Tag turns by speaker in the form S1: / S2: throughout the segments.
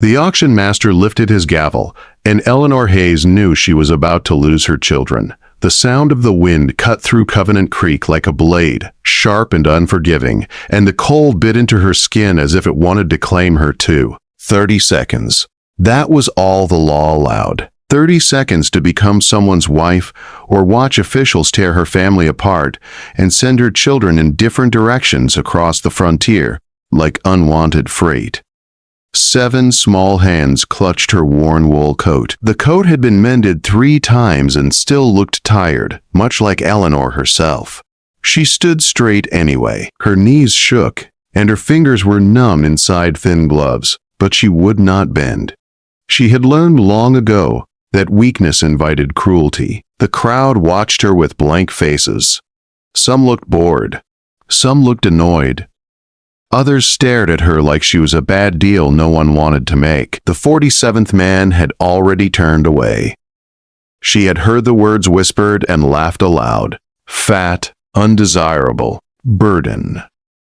S1: The auction master lifted his gavel, and Eleanor Hayes knew she was about to lose her children. The sound of the wind cut through Covenant Creek like a blade, sharp and unforgiving, and the cold bit into her skin as if it wanted to claim her too. 30 seconds. That was all the law allowed. 30 seconds to become someone's wife or watch officials tear her family apart and send her children in different directions across the frontier, like unwanted freight. 7 small hands clutched her worn wool coat. The coat had been mended 3 times and still looked tired, much like Eleanor herself. She stood straight anyway. Her knees shook, and her fingers were numb inside thin gloves, but she would not bend. She had learned long ago that weakness invited cruelty. The crowd watched her with blank faces. Some looked bored. Some looked annoyed. Others stared at her like she was a bad deal no one wanted to make. The 47th man had already turned away. She had heard the words whispered and laughed aloud. Fat, undesirable, burden.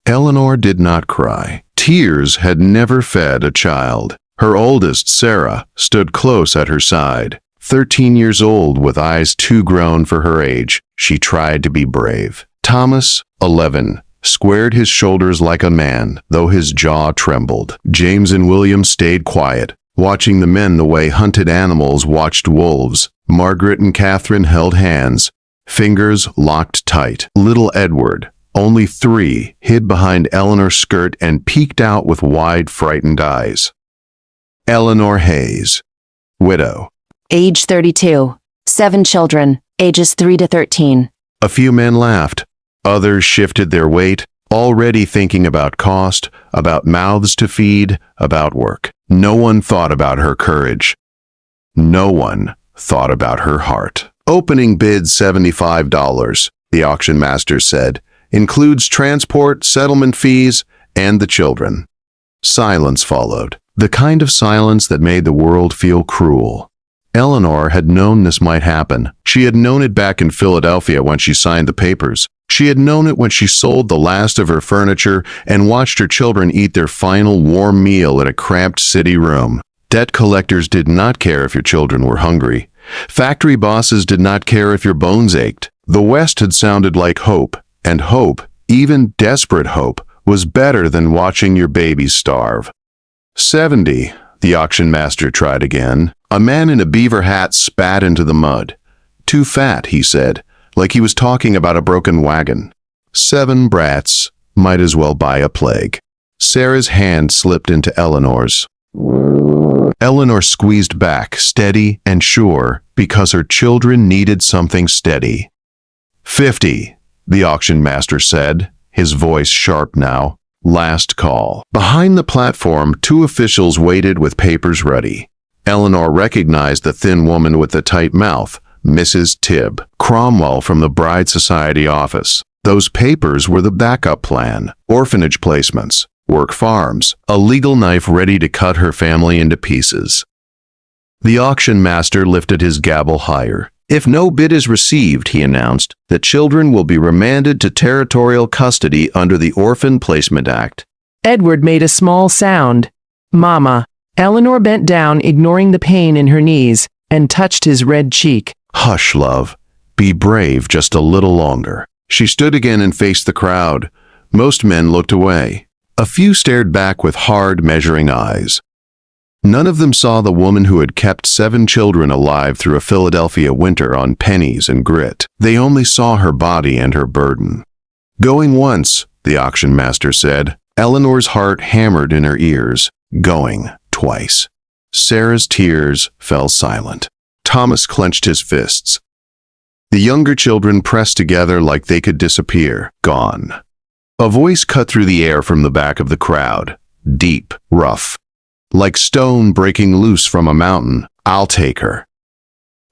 S1: Eleanor did not cry. Tears had never fed a child. Her oldest, Sarah, stood close at her side. 13 years old with eyes too grown for her age, she tried to be brave. Thomas, 11, squared his shoulders like a man, though his jaw trembled. James and William stayed quiet, watching the men the way hunted animals watched wolves. Margaret and Catherine held hands, fingers locked tight. Little Edward, only 3, hid behind Eleanor's skirt and peeked out with wide, frightened eyes. Eleanor Hayes, widow.
S2: Age 32. 7 children, ages 3 to 13.
S1: A few men laughed. Others shifted their weight, already thinking about cost, about mouths to feed, about work. No one thought about her courage. No one thought about her heart. Opening bid $75, the auction master said, includes transport, settlement fees, and the children. Silence followed, the kind of silence that made the world feel cruel. Eleanor had known this might happen. She had known it back in Philadelphia when she signed the papers. She had known it when she sold the last of her furniture and watched her children eat their final warm meal in a cramped city room. Debt collectors did not care if your children were hungry. Factory bosses did not care if your bones ached. The West had sounded like hope, and hope, even desperate hope, was better than watching your babies starve. 70, the auction master tried again. A man in a beaver hat spat into the mud. Too fat, he said, like he was talking about a broken wagon. 7 brats might as well buy a plague. Sarah's hand slipped into Eleanor's. Eleanor squeezed back, steady and sure, because her children needed something steady. 50, the auction master said, his voice sharp now. Last call. Behind the platform, 2 officials waited with papers ready. Eleanor recognized the thin woman with the tight mouth, Mrs. Tibb, Cromwell from the Bride Society office. Those papers were the backup plan, orphanage placements, work farms, a legal knife ready to cut her family into pieces. The auction master lifted his gavel higher. If no bid is received, he announced, the children will be remanded to territorial custody under the Orphan Placement Act.
S3: Edward made a small sound. Mama. Eleanor bent down, ignoring the pain in her knees, and touched his red cheek.
S1: Hush, love. Be brave just a little longer. She stood again and faced the crowd. Most men looked away. A few stared back with hard, measuring eyes. None of them saw the woman who had kept 7 children alive through a Philadelphia winter on pennies and grit. They only saw her body and her burden. Going once, the auction master said. Eleanor's heart hammered in her ears. Going twice. Sarah's tears fell silent. Thomas clenched his fists. The younger children pressed together like they could disappear. Gone. A voice cut through the air from the back of the crowd. Deep, rough. Like stone breaking loose from a mountain. I'll take her.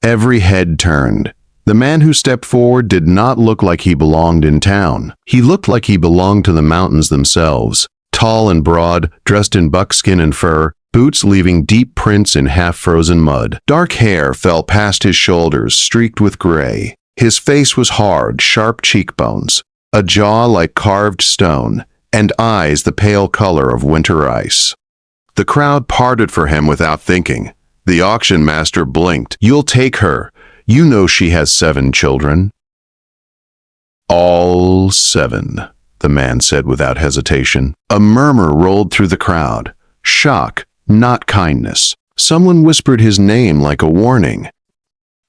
S1: Every head turned. The man who stepped forward did not look like he belonged in town. He looked like he belonged to the mountains themselves. Tall and broad, dressed in buckskin and fur, boots leaving deep prints in half-frozen mud. Dark hair fell past his shoulders, streaked with gray. His face was hard, sharp cheekbones, a jaw like carved stone, and eyes the pale color of winter ice. The crowd parted for him without thinking. The auction master blinked. "You'll take her. You know she has 7 children." "All 7, the man said without hesitation. A murmur rolled through the crowd. Shock, not kindness. Someone whispered his name like a warning.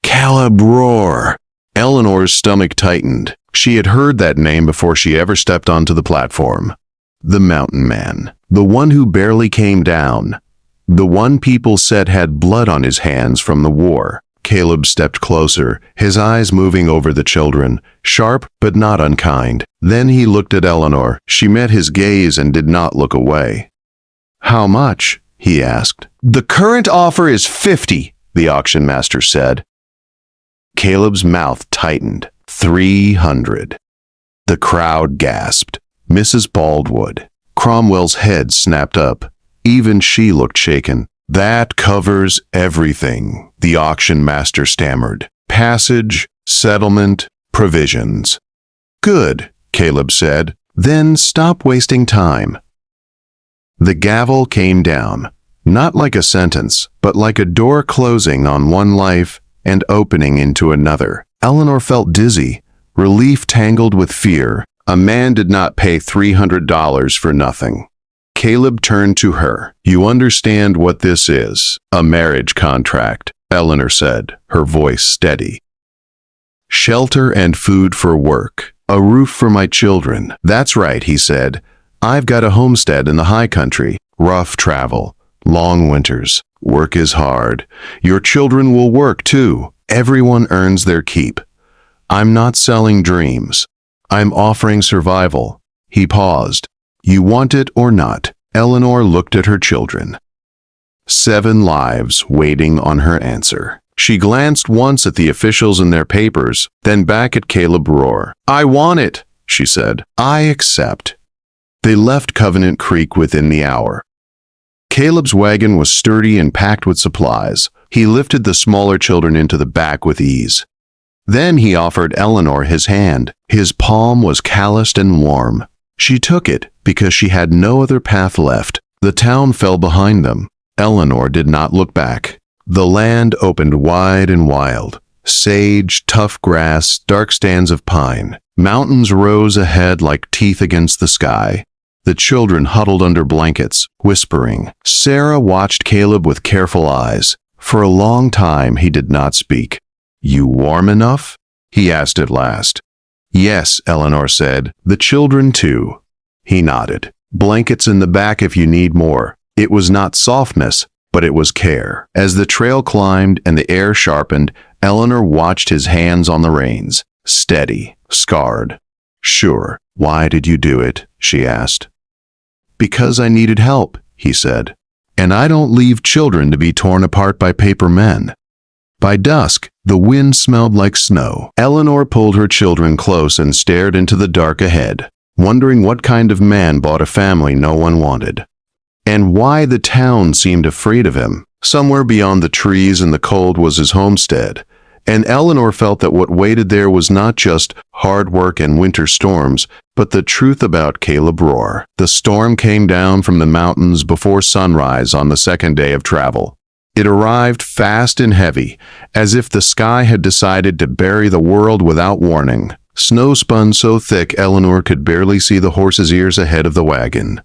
S1: Caleb Roar. Eleanor's stomach tightened. She had heard that name before she ever stepped onto the platform. The mountain man. The one who barely came down. The one people said had blood on his hands from the war. Caleb stepped closer, his eyes moving over the children, sharp but not unkind. Then he looked at Eleanor. She met his gaze and did not look away. "How much?" he asked. "The current offer is 50, the auction master said. Caleb's mouth tightened. 300. The crowd gasped. Mrs. Baldwood. Cromwell's head snapped up. Even she looked shaken. "That covers everything," the auction master stammered. "Passage, settlement, provisions." "Good," Caleb said. "Then stop wasting time." The gavel came down, not like a sentence, but like a door closing on one life and opening into another. Eleanor felt dizzy, relief tangled with fear. A man did not pay $300 for nothing. Caleb turned to her. "You understand what this is? A marriage contract," Eleanor said, her voice steady. "Shelter and food for work. A roof for my children." "That's right," he said. "I've got a homestead in the high country. Rough travel. Long winters. Work is hard. Your children will work too. Everyone earns their keep. I'm not selling dreams. I'm offering survival." He paused. "You want it or not?" Eleanor looked at her children. 7 lives waiting on her answer. She glanced once at the officials and their papers, then back at Caleb Roar. "I want it," she said. "I accept." They left Covenant Creek within the hour. Caleb's wagon was sturdy and packed with supplies. He lifted the smaller children into the back with ease. Then he offered Eleanor his hand. His palm was calloused and warm. She took it because she had no other path left. The town fell behind them. Eleanor did not look back. The land opened wide and wild. Sage, tough grass, dark stands of pine. Mountains rose ahead like teeth against the sky. The children huddled under blankets, whispering. Sarah watched Caleb with careful eyes. For a long time he did not speak. "You warm enough?" he asked at last. "Yes," Eleanor said. "The children too." He nodded. "Blankets in the back if you need more." It was not softness, but it was care. As the trail climbed and the air sharpened, Eleanor watched his hands on the reins. Steady, scarred. "Sure. Why did you do it?" she asked. "Because I needed help," he said. "And I don't leave children to be torn apart by paper men." By dusk, the wind smelled like snow. Eleanor pulled her children close and stared into the dark ahead, wondering what kind of man bought a family no one wanted. And why the town seemed afraid of him. Somewhere beyond the trees and the cold was his homestead, and Eleanor felt that what waited there was not just hard work and winter storms, but the truth about Caleb Roar. The storm came down from the mountains before sunrise on the second day of travel. It arrived fast and heavy, as if the sky had decided to bury the world without warning. Snow spun so thick Eleanor could barely see the horse's ears ahead of the wagon.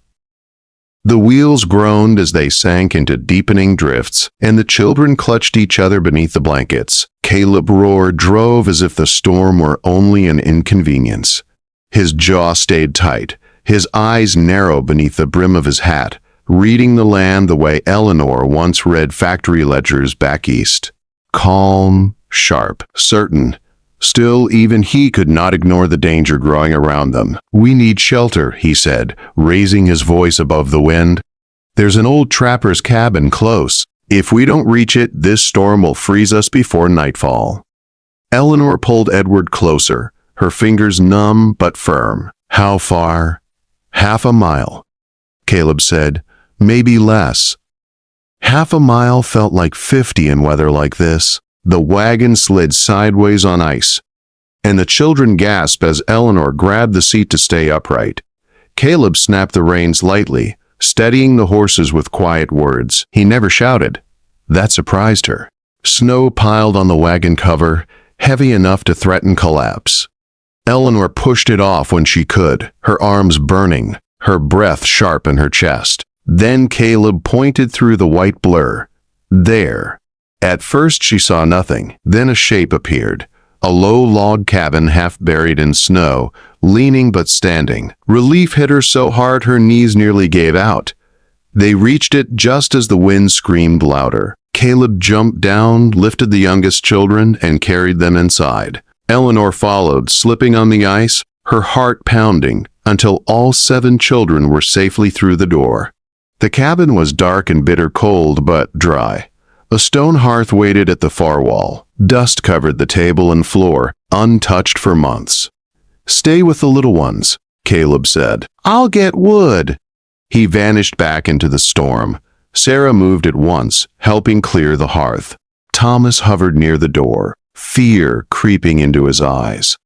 S1: The wheels groaned as they sank into deepening drifts, and the children clutched each other beneath the blankets. Caleb Roar drove as if the storm were only an inconvenience. His jaw stayed tight, his eyes narrow beneath the brim of his hat, reading the land the way Eleanor once read factory ledgers back east. Calm, sharp, certain. Still, even he could not ignore the danger growing around them. "We need shelter," he said, raising his voice above the wind. "There's an old trapper's cabin close. If we don't reach it, this storm will freeze us before nightfall." Eleanor pulled Edward closer, her fingers numb but firm. "How far?" "Half a mile," Caleb said. "Maybe less." Half a mile felt like 50 in weather like this. The wagon slid sideways on ice, and the children gasped as Eleanor grabbed the seat to stay upright. Caleb snapped the reins lightly, steadying the horses with quiet words. He never shouted. That surprised her. Snow piled on the wagon cover, heavy enough to threaten collapse. Eleanor pushed it off when she could, her arms burning, her breath sharp in her chest. Then Caleb pointed through the white blur. There. At first she saw nothing. Then a shape appeared. A low log cabin half buried in snow, leaning but standing. Relief hit her so hard her knees nearly gave out. They reached it just as the wind screamed louder. Caleb jumped down, lifted the youngest children, and carried them inside. Eleanor followed, slipping on the ice, her heart pounding, until all 7 children were safely through the door. The cabin was dark and bitter cold, but dry. A stone hearth waited at the far wall. Dust covered the table and floor, untouched for months. "Stay with the little ones," Caleb said. "I'll get wood." He vanished back into the storm. Sarah moved at once, helping clear the hearth. Thomas hovered near the door, fear creeping into his eyes.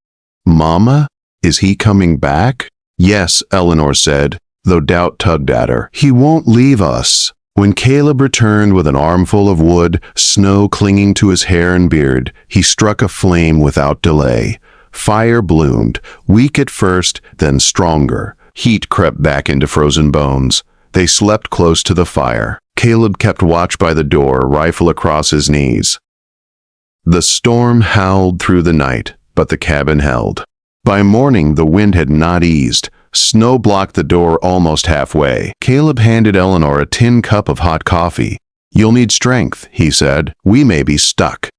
S1: "Mama, is he coming back?" "Yes," Eleanor said, though doubt tugged at her. "He won't leave us." When Caleb returned with an armful of wood, snow clinging to his hair and beard, he struck a flame without delay. Fire bloomed, weak at first, then stronger. Heat crept back into frozen bones. They slept close to the fire. Caleb kept watch by the door, rifle across his knees. The storm howled through the night, but the cabin held. By morning, the wind had not eased. Snow blocked the door almost halfway. Caleb handed Eleanor a tin cup of hot coffee. "You'll need strength," he said. "We may be stuck."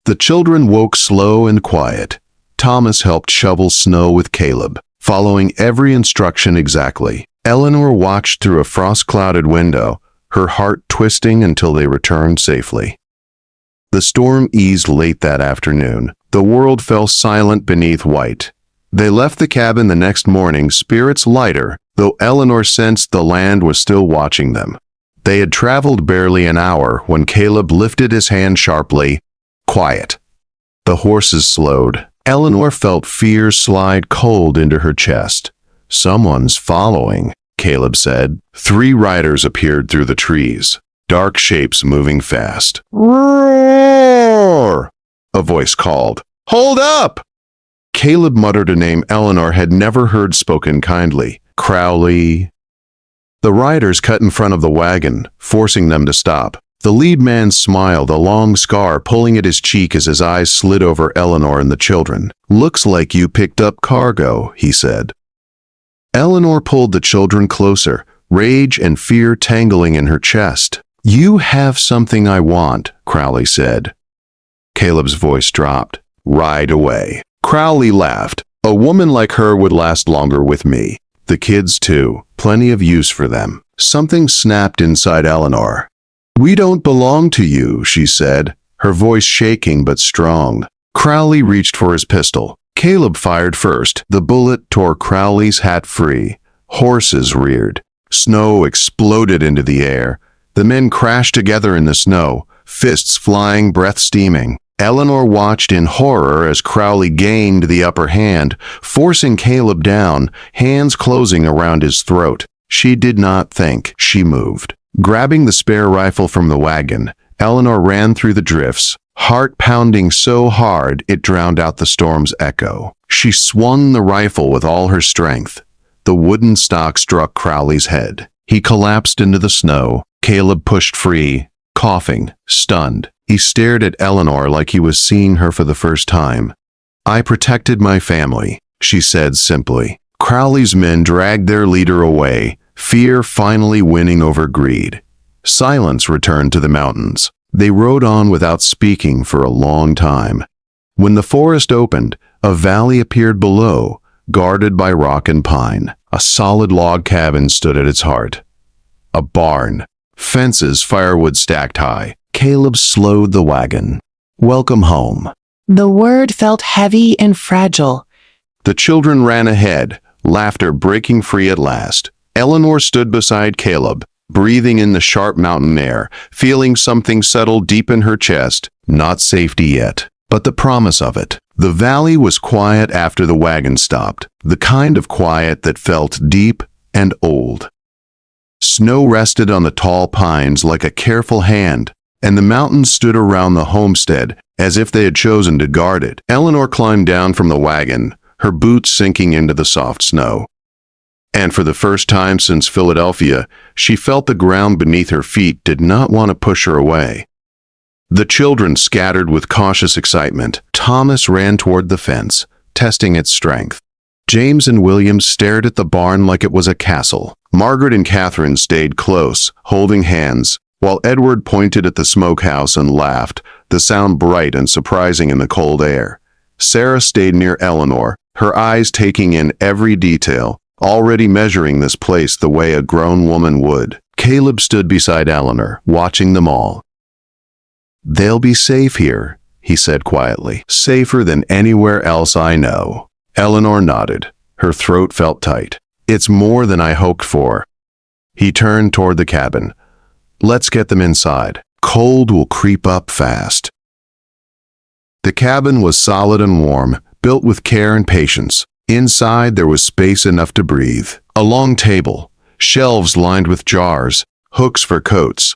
S1: The children woke slow and quiet. Thomas helped shovel snow with Caleb, following every instruction exactly. Eleanor watched through a frost-clouded window, her heart twisting until they returned safely. The storm eased late that afternoon. The world fell silent beneath white. They left the cabin the next morning, spirits lighter, though Eleanor sensed the land was still watching them. They had traveled barely an hour when Caleb lifted his hand sharply. "Quiet." The horses slowed. Eleanor felt fear slide cold into her chest. "Someone's following," Caleb said. 3 riders appeared through the trees, dark shapes moving fast. "Roar!" a voice called. "Hold up!" Caleb muttered a name Eleanor had never heard spoken kindly. Crowley. The riders cut in front of the wagon, forcing them to stop. The lead man smiled, a long scar pulling at his cheek as his eyes slid over Eleanor and the children. "Looks like you picked up cargo," he said. Eleanor pulled the children closer, rage and fear tangling in her chest. "You have something I want," Crowley said. Caleb's voice dropped. "Ride away." Crowley laughed. "A woman like her would last longer with me. The kids too. Plenty of use for them." Something snapped inside Eleanor. "We don't belong to you," she said, her voice shaking but strong. Crowley reached for his pistol. Caleb fired first. The bullet tore Crowley's hat free. Horses reared. Snow exploded into the air. The men crashed together in the snow, fists flying, breath steaming. Eleanor watched in horror as Crowley gained the upper hand, forcing Caleb down, hands closing around his throat. She did not think. She moved. Grabbing the spare rifle from the wagon, Eleanor ran through the drifts, heart pounding so hard it drowned out the storm's echo. She swung the rifle with all her strength. The wooden stock struck Crowley's head. He collapsed into the snow. Caleb pushed free, coughing, stunned. He stared at Eleanor like he was seeing her for the first time. "I protected my family," she said simply. Crowley's men dragged their leader away, fear finally winning over greed. Silence returned to the mountains. They rode on without speaking for a long time. When the forest opened, a valley appeared below, guarded by rock and pine. A solid log cabin stood at its heart. A barn. Fences, firewood stacked high. Caleb slowed the wagon. "Welcome home."
S3: The word felt heavy and fragile.
S1: The children ran ahead, laughter breaking free at last. Eleanor stood beside Caleb, breathing in the sharp mountain air, feeling something settle deep in her chest. Not safety yet, but the promise of it. The valley was quiet after the wagon stopped, the kind of quiet that felt deep and old. Snow rested on the tall pines like a careful hand, and the mountains stood around the homestead as if they had chosen to guard it. Eleanor climbed down from the wagon, her boots sinking into the soft snow. And for the first time since Philadelphia, she felt the ground beneath her feet did not want to push her away. The children scattered with cautious excitement. Thomas ran toward the fence, testing its strength. James and William stared at the barn like it was a castle. Margaret and Catherine stayed close, holding hands, while Edward pointed at the smokehouse and laughed, the sound bright and surprising in the cold air. Sarah stayed near Eleanor, her eyes taking in every detail, already measuring this place the way a grown woman would. Caleb stood beside Eleanor, watching them all. "They'll be safe here," he said quietly. "Safer than anywhere else I know." Eleanor nodded. Her throat felt tight. "It's more than I hoped for." He turned toward the cabin. "Let's get them inside. Cold will creep up fast." The cabin was solid and warm, built with care and patience. Inside there was space enough to breathe. A long table, shelves lined with jars, hooks for coats.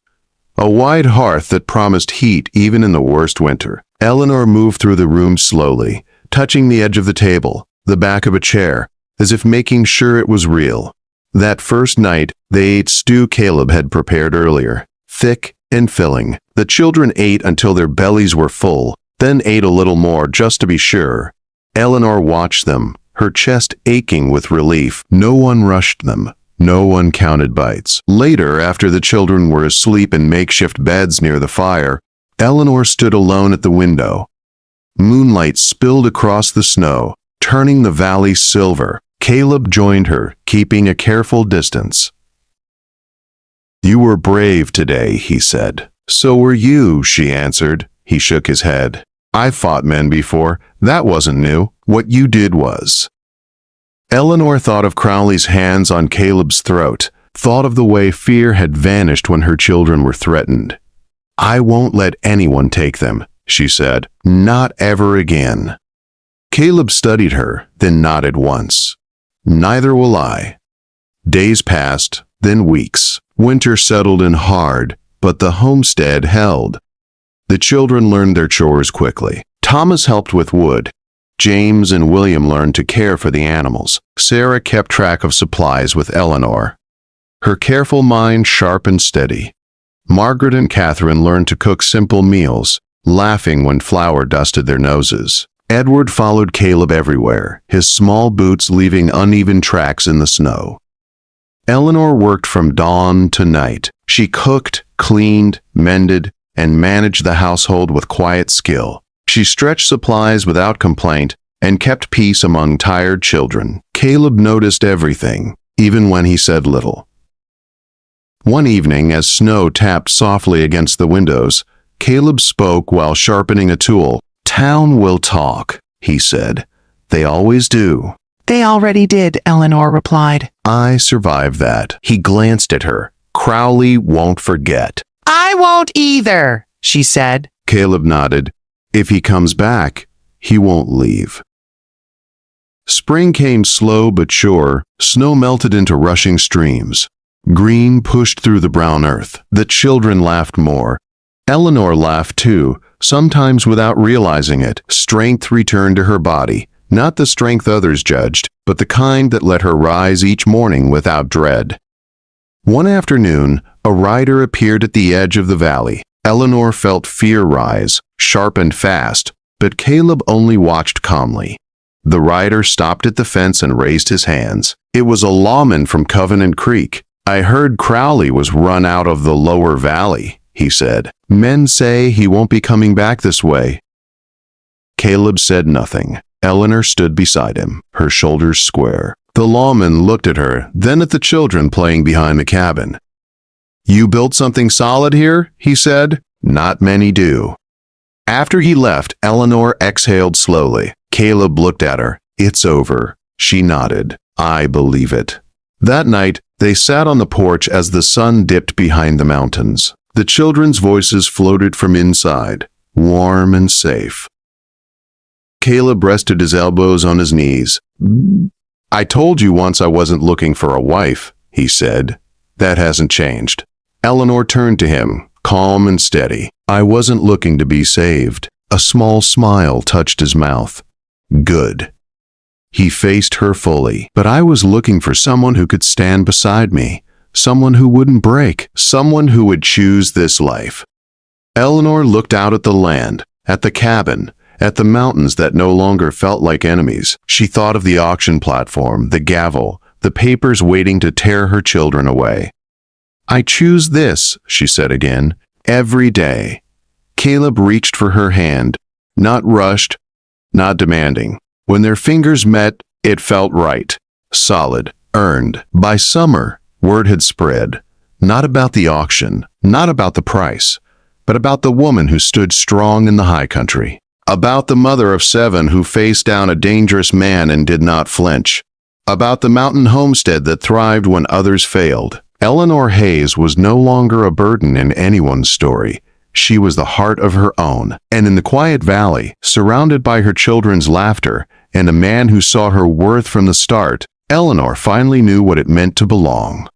S1: A wide hearth that promised heat even in the worst winter. Eleanor moved through the room slowly, touching the edge of the table, the back of a chair, as if making sure it was real. That first night, they ate stew Caleb had prepared earlier, thick and filling. The children ate until their bellies were full, then ate a little more just to be sure. Eleanor watched them, her chest aching with relief. No one rushed them. No one counted bites. Later, after the children were asleep in makeshift beds near the fire, Eleanor stood alone at the window. Moonlight spilled across the snow, turning the valley silver. Caleb joined her, keeping a careful distance. "You were brave today," he said. "So were you," she answered. He shook his head. "I've fought men before. That wasn't new. What you did was." Eleanor thought of Crowley's hands on Caleb's throat, thought of the way fear had vanished when her children were threatened. "I won't let anyone take them," she said. "Not ever again." Caleb studied her, then nodded once. "Neither will I." Days passed, then weeks. Winter settled in hard, but the homestead held. The children learned their chores quickly. Thomas helped with wood. James and William learned to care for the animals. Sarah kept track of supplies with Eleanor. Her careful mind sharp and steady. Margaret and Catherine learned to cook simple meals, laughing when flour dusted their noses. Edward followed Caleb everywhere, his small boots leaving uneven tracks in the snow. Eleanor worked from dawn to night. She cooked, cleaned, mended, and managed the household with quiet skill. She stretched supplies without complaint and kept peace among tired children. Caleb noticed everything, even when he said little. One evening, as snow tapped softly against the windows, Caleb spoke while sharpening a tool. "Town will talk," he said. "They always do."
S3: "They already did," Eleanor replied.
S1: "I survived that." He glanced at her. "Crowley won't forget."
S3: "I won't either," she said.
S1: Caleb nodded. "If he comes back, he won't leave." Spring came slow but sure. Snow melted into rushing streams. Green pushed through the brown earth. The children laughed more. Eleanor laughed too, sometimes without realizing it. Strength returned to her body, not the strength others judged, but the kind that let her rise each morning without dread. One afternoon, a rider appeared at the edge of the valley. Eleanor felt fear rise, sharp and fast, but Caleb only watched calmly. The rider stopped at the fence and raised his hands. It was a lawman from Covenant Creek. "I heard Crowley was run out of the lower valley," he said. "Men say he won't be coming back this way." Caleb said nothing. Eleanor stood beside him, her shoulders square. The lawman looked at her, then at the children playing behind the cabin. "You built something solid here?" he said. "Not many do." After he left, Eleanor exhaled slowly. Caleb looked at her. "It's over." She nodded. "I believe it." That night, they sat on the porch as the sun dipped behind the mountains. The children's voices floated from inside, warm and safe. Caleb rested his elbows on his knees. "I told you once I wasn't looking for a wife," he said. That hasn't changed. Eleanor turned to him, calm and steady. I wasn't looking to be saved. A small smile touched his mouth. Good. He faced her fully. But I was looking for someone who could stand beside me. Someone who wouldn't break. Someone who would choose this life. Eleanor looked out at the land, at the cabin, at the mountains that no longer felt like enemies. She thought of the auction platform, the gavel, the papers waiting to tear her children away. I choose this, she said again, every day. Caleb reached for her hand, not rushed, not demanding. When their fingers met, it felt right, solid, earned. By summer, word had spread, not about the auction, not about the price, but about the woman who stood strong in the high country. About the mother of 7 who faced down a dangerous man and did not flinch. About the mountain homestead that thrived when others failed. Eleanor Hayes was no longer a burden in anyone's story. She was the heart of her own. And in the quiet valley, surrounded by her children's laughter and a man who saw her worth from the start, Eleanor finally knew what it meant to belong.